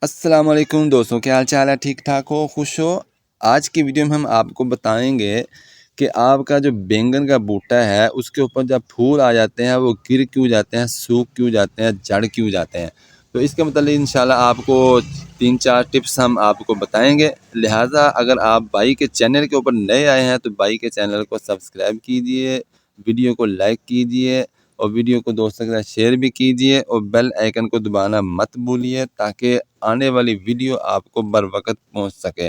السلام علیکم دوستوں، کیا حال چال ہے؟ ٹھیک ٹھاک ہو، خوش ہو؟ آج کی ویڈیو میں ہم آپ کو بتائیں گے کہ آپ کا جو بینگن کا بوٹا ہے اس کے اوپر جب پھول آ جاتے ہیں وہ گر کیوں جاتے ہیں، سوکھ کیوں جاتے ہیں، جڑ کیوں جاتے ہیں۔ تو اس کے متعلق انشاءاللہ آپ کو 3-4 ٹپس ہم آپ کو بتائیں گے۔ لہٰذا اگر آپ بھائی کے چینل کے اوپر نئے آئے ہیں تو بھائی کے چینل کو سبسکرائب کیجئے، ویڈیو کو لائک کیجئے اور ویڈیو کو دوستوں کے ساتھ شیئر بھی کیجئے اور بیل آئیکن کو دبانا مت بھولیے تاکہ آنے والی ویڈیو آپ کو بر وقت پہنچ سکے۔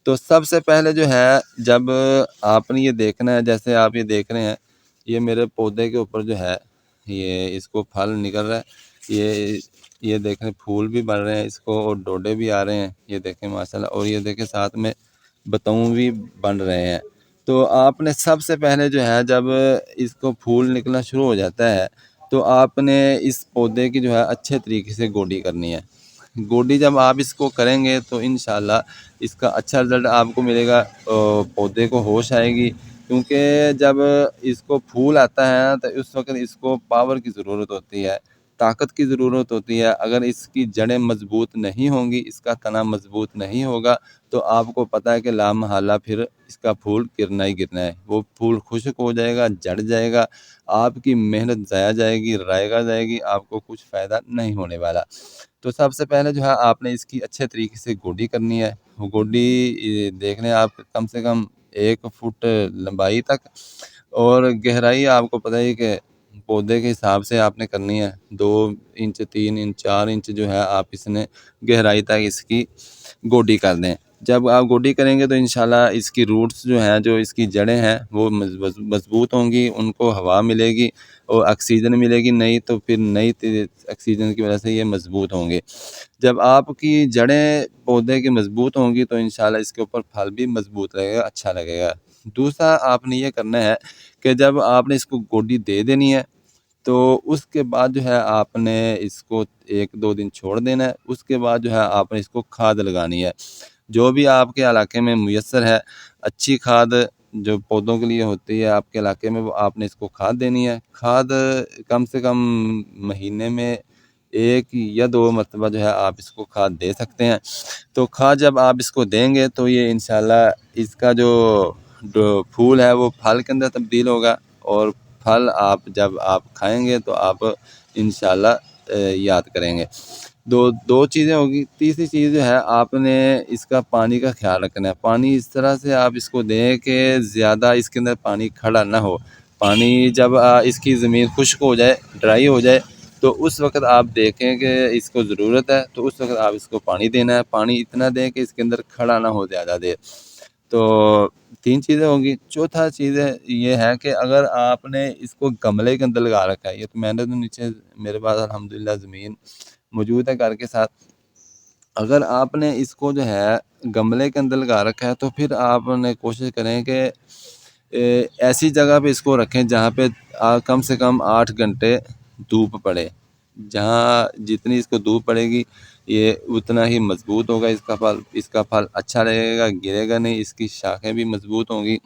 تو سب سے پہلے جو ہے، جب آپ نے یہ دیکھنا ہے، جیسے آپ یہ دیکھ رہے ہیں، یہ میرے پودے کے اوپر جو ہے یہ اس کو پھل نکل رہا ہے، یہ دیکھیں پھول بھی بن رہے ہیں اس کو اور ڈوڈے بھی آ رہے ہیں، یہ دیکھیں ماشاءاللہ، اور یہ دیکھیں ساتھ میں بتاؤں بھی بن رہے ہیں۔ تو آپ نے سب سے پہلے جو ہے، جب اس کو پھول نکلنا شروع ہو جاتا ہے تو آپ نے اس پودے کی جو ہے اچھے طریقے سے گوڈی کرنی ہے۔ گوڈی جب آپ اس کو کریں گے تو انشاءاللہ اس کا اچھا رزلٹ آپ کو ملے گا، پودے کو ہوش آئے گی، کیونکہ جب اس کو پھول آتا ہے تو اس وقت اس کو پاور کی ضرورت ہوتی ہے، طاقت کی ضرورت ہوتی ہے۔ اگر اس کی جڑیں مضبوط نہیں ہوں گی، اس کا تنا مضبوط نہیں ہوگا تو آپ کو پتہ ہے کہ لا محالہ پھر اس کا پھول گرنا ہی گرنا ہے، وہ پھول خشک ہو جائے گا، جڑ جائے گا، آپ کی محنت ضائع جائے گی، رائگاں جائے گی، آپ کو کچھ فائدہ نہیں ہونے والا۔ تو سب سے پہلے جو ہے آپ نے اس کی اچھے طریقے سے گوڈی کرنی ہے۔ گوڈی دیکھ لیں آپ، کم سے کم 1 فٹ لمبائی تک، اور گہرائی آپ کو پتہ ہے کہ پودے کے حساب سے آپ نے کرنی ہے، 2 انچ 3 انچ 4 انچ جو ہے آپ اس نے گہرائی تک اس کی گوڈی کر دیں۔ جب آپ گوڈی کریں گے تو انشاءاللہ اس کی روٹس جو ہیں، جو اس کی جڑیں ہیں وہ مضبوط ہوں گی، ان کو ہوا ملے گی اور آکسیجن ملے گی، نہیں تو پھر نئی آکسیجن کی وجہ سے یہ مضبوط ہوں گے۔ جب آپ کی جڑیں پودے کی مضبوط ہوں گی تو انشاءاللہ اس کے اوپر پھل بھی مضبوط رہے گا، اچھا لگے گا۔ دوسرا آپ نے یہ کرنا ہے کہ جب آپ نے اس کو گوڈی دے دینی ہے تو اس کے بعد جو ہے آپ نے اس کو 1-2 دن چھوڑ دینا ہے۔ اس کے بعد جو ہے آپ نے اس کو کھاد لگانی ہے، جو بھی آپ کے علاقے میں میسر ہے، اچھی کھاد جو پودوں کے لیے ہوتی ہے آپ کے علاقے میں، وہ آپ نے اس کو کھاد دینی ہے۔ کھاد کم سے کم مہینے میں 1 یا 2 مرتبہ جو ہے آپ اس کو کھاد دے سکتے ہیں۔ تو کھاد جب آپ اس کو دیں گے تو یہ انشاءاللہ اس کا جو پھول ہے وہ پھل کے اندر تبدیل ہوگا، اور پھل جب آپ کھائیں گے تو آپ انشاءاللہ یاد کریں گے۔ دو چیزیں ہوگی۔ تیسری چیز جو ہے، آپ نے اس کا پانی کا خیال رکھنا ہے۔ پانی اس طرح سے آپ اس کو دیں کہ زیادہ اس کے اندر پانی کھڑا نہ ہو۔ پانی جب اس کی زمین خشک ہو جائے، ڈرائی ہو جائے، تو اس وقت آپ دیکھیں کہ اس کو ضرورت ہے تو اس وقت آپ اس کو پانی دینا ہے۔ پانی اتنا دیں کہ اس کے اندر کھڑا نہ ہو زیادہ دیر۔ تو 3 چیزیں ہوں گی۔ چوتھا چیز یہ ہے کہ اگر آپ نے اس کو گملے کے اندر لگا رکھا ہے، یہ تو میں نے تو نیچے میرے پاس الحمدللہ زمین موجود ہے گھر کے ساتھ، اگر آپ نے اس کو جو ہے گملے کے اندر لگا رکھا ہے تو پھر آپ نے کوشش کریں کہ ایسی جگہ پہ اس کو رکھیں جہاں پہ کم سے کم 8 گھنٹے دھوپ پڑے۔ جہاں جتنی اس کو دھوپ پڑے گی یہ اتنا ہی مضبوط ہوگا اس کا پھل اچھا رہے گا، گرے گا نہیں، اس کی شاخیں بھی مضبوط ہوں گی۔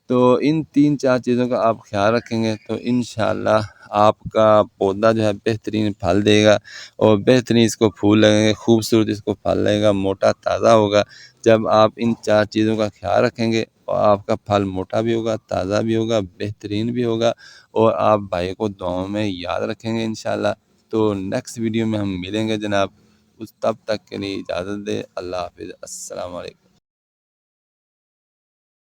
تو ان 3-4 چیزوں کا آپ خیال رکھیں گے تو انشاءاللہ آپ کا پودا جو ہے بہترین پھل دے گا، اور بہترین اس کو پھول لگیں گے، خوبصورت اس کو پھل لگے گا، موٹا تازہ ہوگا۔ جب آپ ان 4 چیزوں کا خیال رکھیں گے تو آپ کا پھل موٹا بھی ہوگا، تازہ بھی ہوگا، بہترین بھی ہوگا، اور آپ بھائی کو دعاؤں میں یاد رکھیں گے انشاءاللہ۔ تو نیکسٹ ویڈیو میں ہم ملیں گے جناب، تب تک کے لیے اجازت دے۔ اللہ حافظ، السلام علیکم۔